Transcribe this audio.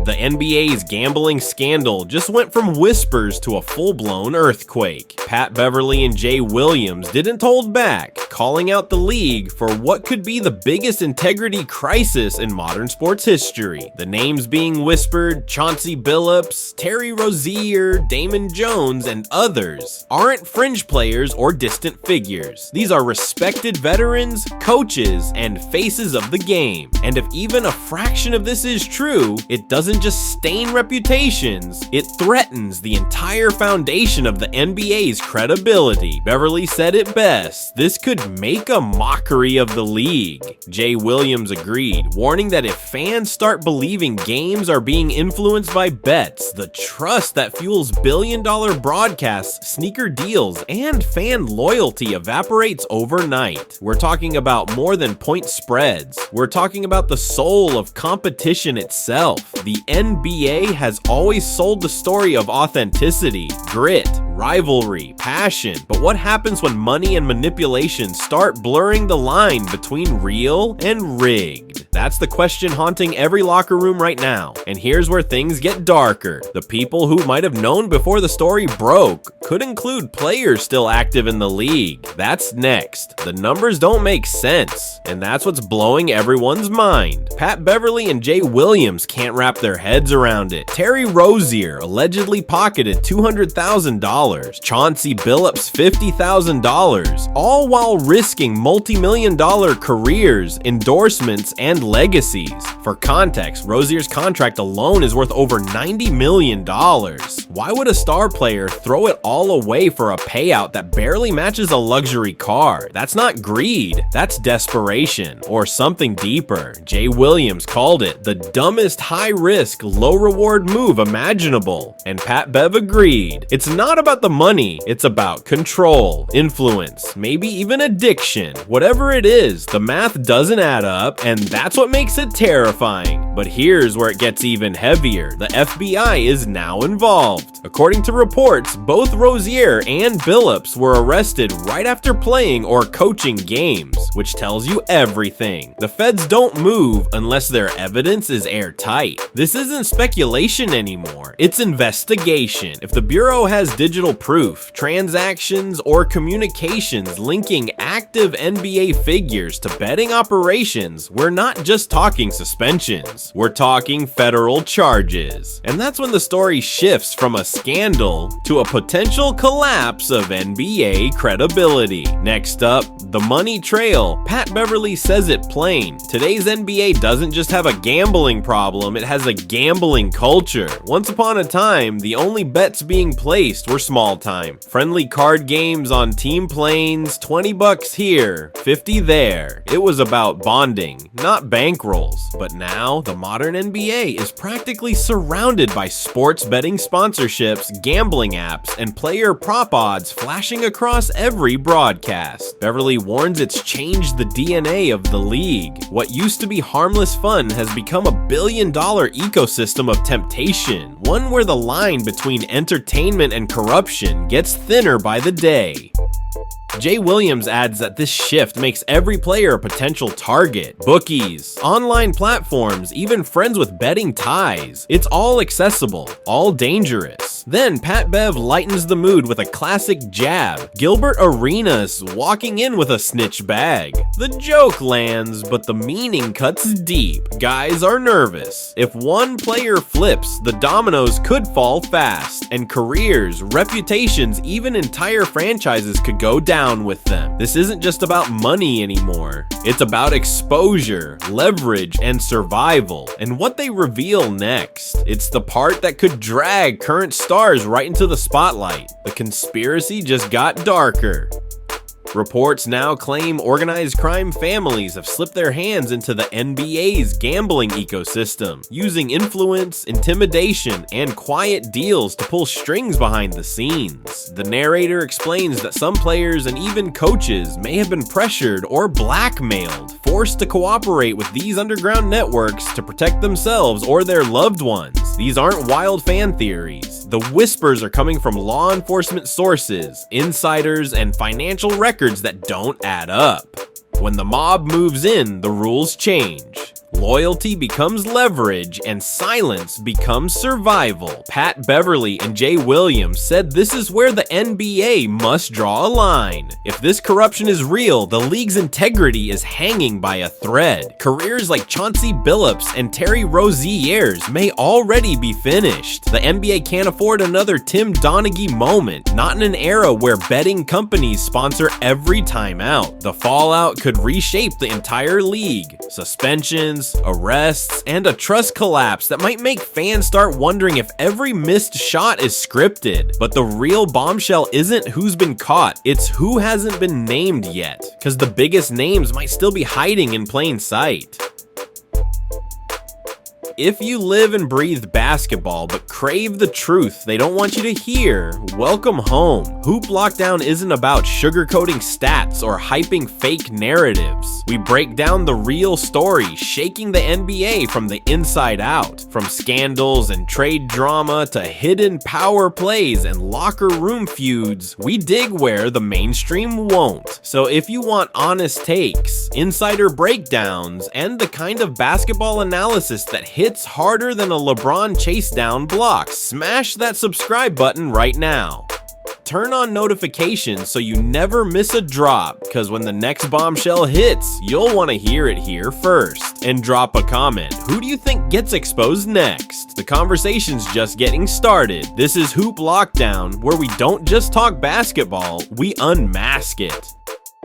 The NBA's gambling scandal just went from whispers to a full-blown earthquake. Pat Beverly and Jay Williams didn't hold back, calling out the league for what could be the biggest integrity crisis in modern sports history. The names being whispered, Chauncey Billups, Terry Rozier, Damon Jones, and others, aren't fringe players or distant figures. These are respected veterans, coaches, and faces of the game. And if even a fraction of this is true, it doesn't just stain reputations, it threatens the entire foundation of the NBA's credibility. Beverly said it best, this could make a mockery of the league. Jay Williams agreed, warning that if fans start believing games are being influenced by bets, the trust that fuels billion-dollar broadcasts, sneaker deals, and fan loyalty evaporates overnight. We're talking about more than point spreads. We're talking about the soul of competition itself. The NBA has always sold the story of authenticity, grit, rivalry, passion. But what happens when money and manipulation start blurring the line between real and rigged? That's the question haunting every locker room right now. And here's where things get darker. The people who might have known before the story broke could include players still active in the league. That's next. The numbers don't make sense, and that's what's blowing everyone's mind. Pat Beverly and Jay Williams can't wrap their heads around it. Terry Rozier allegedly pocketed $200,000, Chauncey Billups $50,000, all while risking multi-million-dollar careers, endorsements, and legacies. For context, Rozier's contract alone is worth over $90 million. Why would a star player throw it all away for a payout that barely matches a luxury car? That's not greed, that's desperation, or something deeper. Jay Williams called it the dumbest high-risk, low-reward move imaginable, and Pat Bev agreed. It's not about the money, it's about control, influence, maybe even addiction. Whatever it is, the math doesn't add up, and that's what makes it terrifying. But here's where it gets even heavier. The FBI is now involved. According to reports, both Rozier and Billups were arrested right after playing or coaching games, which tells you everything. The feds don't move unless their evidence is airtight. This isn't speculation anymore, it's investigation. If the Bureau has digital proof, transactions, or communications linking active NBA figures to betting operations, we're not just talking suspensions, we're talking federal charges. And that's when the story shifts from a scandal to a potential collapse of NBA credibility. Next up, the money trail. Pat Beverly says it plain. Today's NBA doesn't just have a gambling problem, it has a gambling culture. Once upon a time, the only bets being placed were small time. Friendly card games on team planes, 20 bucks here, 50 there. It was about bonding, not bankrolls. But now, the modern NBA is practically surrounded by sports betting sponsorships, gambling apps, and player prop odds flashing across every broadcast. Beverly warns it's changed the DNA of the league. What used to be harmless fun has become a billion-dollar ecosystem of temptation, one where the line between entertainment and corruption gets thinner by the day. Jay Williams adds that this shift makes every player a potential target. Bookies, online platforms, even friends with betting ties. It's all accessible, all dangerous. Then Pat Bev lightens the mood with a classic jab. Gilbert Arenas walking in with a snitch bag. The joke lands, but the meaning cuts deep. Guys are nervous. If one player flips, the dominoes could fall fast, and careers, reputations, even entire franchises could go down with them. This isn't just about money anymore. It's about exposure, leverage, and survival. And what they reveal next, it's the part that could drag current stars right into the spotlight. The conspiracy just got darker. Reports now claim organized crime families have slipped their hands into the NBA's gambling ecosystem, using influence, intimidation, and quiet deals to pull strings behind the scenes. The narrator explains that some players and even coaches may have been pressured or blackmailed, forced to cooperate with these underground networks to protect themselves or their loved ones. These aren't wild fan theories. The whispers are coming from law enforcement sources, insiders, and financial records that don't add up. When the mob moves in, the rules change. Loyalty becomes leverage, and silence becomes survival. Pat Beverly and Jay Williams said this is where the NBA must draw a line. If this corruption is real, the league's integrity is hanging by a thread. Careers like Chauncey Billups and Terry Rozier's may already be finished. The NBA can't afford another Tim Donaghy moment, not in an era where betting companies sponsor every timeout. The fallout could reshape the entire league. Suspensions, arrests, and a trust collapse that might make fans start wondering if every missed shot is scripted. But the real bombshell isn't who's been caught, it's who hasn't been named yet, because the biggest names might still be hiding in plain sight. If you live and breathe basketball but crave the truth they don't want you to hear, welcome home. Hoop Lockdown isn't about sugarcoating stats or hyping fake narratives. We break down the real story, shaking the NBA from the inside out. From scandals and trade drama to hidden power plays and locker room feuds, we dig where the mainstream won't. So if you want honest takes, insider breakdowns, and the kind of basketball analysis that hits harder than a LeBron chase down block, smash that subscribe button right now. Turn on notifications so you never miss a drop, because when the next bombshell hits, you'll want to hear it here first. And drop a comment. Who do you think gets exposed next? The conversation's just getting started. This is Hoop Lockdown, where we don't just talk basketball, we unmask it.